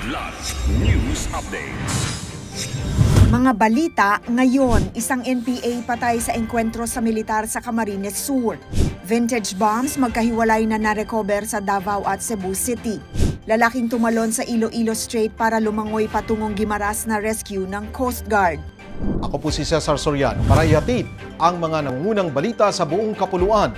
Kidlat News Updates. Mga balita ngayon, isang NPA patay sa engkwentro sa militar sa Camarines Sur. Vintage bombs magkahiwalay na narecover sa Davao at Cebu City. Lalaking tumalon sa Iloilo Strait para lumangoy patungong Guimaras na rescue ng Coast Guard. Ako po si Cesar Soriano para ihatid ang mga nangungunang balita sa buong kapuluan.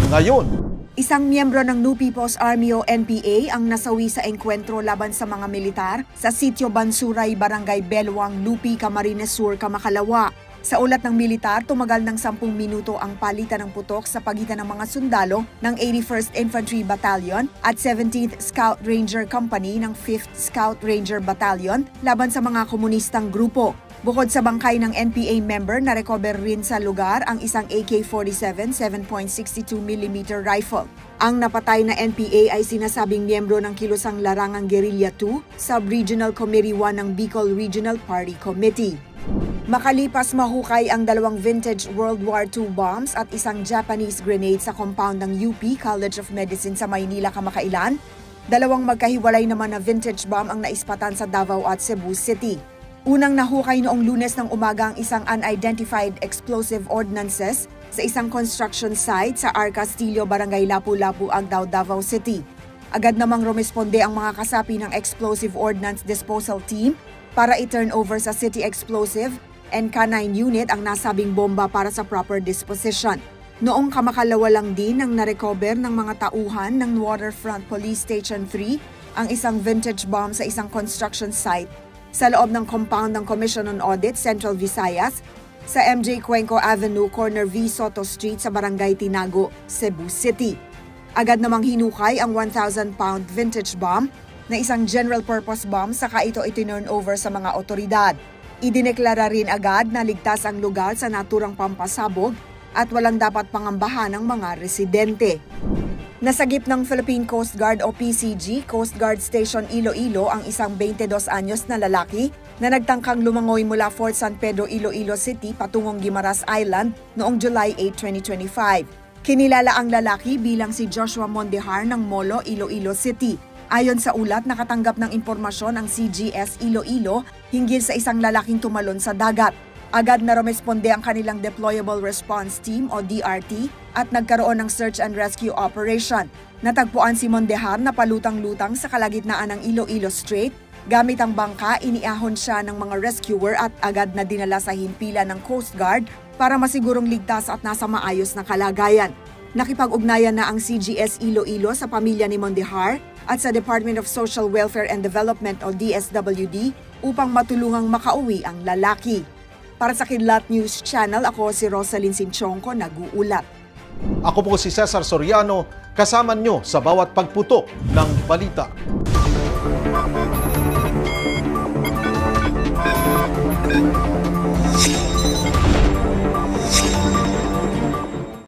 Ngayon, isang miyembro ng New People's Army o NPA ang nasawi sa engkwentro laban sa mga militar sa Sitio Bansuray, Barangay Belwang, Lupi, Camarines Sur, Kamakalawa. Sa ulat ng militar, tumagal ng 10 minuto ang palitan ng putok sa pagitan ng mga sundalo ng 81st Infantry Battalion at 17th Scout Ranger Company ng 5th Scout Ranger Battalion laban sa mga komunistang grupo. Bukod sa bangkay ng NPA member, na-recover rin sa lugar ang isang AK-47 7.62mm rifle. Ang napatay na NPA ay sinasabing miyembro ng Kilusang Larangang Guerrilla 2, Sub-Regional Committee 1 ng Bicol Regional Party Committee. Makalipas mahukay ang dalawang vintage World War II bombs at isang Japanese grenade sa compound ng UP College of Medicine sa Maynila kamakailan, dalawang magkahiwalay naman na vintage bomb ang naispatan sa Davao at Cebu City. Unang nahukay noong Lunes ng umaga ang isang unidentified explosive ordnances sa isang construction site sa R. Castillo, Barangay Lapu-Lapu, Agdao, Davao City. Agad namang rumesponde ang mga kasapi ng Explosive Ordnance Disposal Team para i-turn over sa City Explosive and K9 unit ang nasabing bomba para sa proper disposition. Noong kamakalawa lang din ang narecover ng mga tauhan ng Waterfront Police Station 3 ang isang vintage bomb sa isang construction site sa loob ng compound ng Commission on Audit, Central Visayas, sa MJ Cuenco Avenue, corner V. Soto Street sa Barangay Tinago, Cebu City. Agad namang hinukay ang 1,000-pound vintage bomb na isang general-purpose bomb saka ito itinurn over sa mga otoridad. Idineklara rin agad na ligtas ang lugar sa naturang pampasabog at walang dapat pangambahan ng mga residente. Nasagip ng Philippine Coast Guard o PCG, Coast Guard Station Iloilo ang isang 22 anyos na lalaki na nagtangkang lumangoy mula Fort San Pedro, Iloilo City patungong Guimaras Island noong July 8, 2025. Kinilala ang lalaki bilang si Joshua Mondejar ng Molo, Iloilo City. Ayon sa ulat, nakatanggap ng impormasyon ang CGS Iloilo hinggil sa isang lalaking tumalon sa dagat. Agad na rumesponde ang kanilang Deployable Response Team o DRT at nagkaroon ng search and rescue operation. Natagpuan si Mondejar na palutang-lutang sa kalagitnaan ng Iloilo Strait. Gamit ang bangka, iniahon siya ng mga rescuer at agad na dinala sa himpilan ng Coast Guard para masigurong ligtas at nasa maayos na kalagayan. Nakipag-ugnayan na ang CGS Iloilo sa pamilya ni Mondejar at sa Department of Social Welfare and Development o DSWD upang matulungang makauwi ang lalaki. Para sa Kidlat News Channel, ako si Rosalyn Sinchonko, nag-uulat. ako po si Cesar Soriano, kasama nyo sa bawat pagputok ng balita.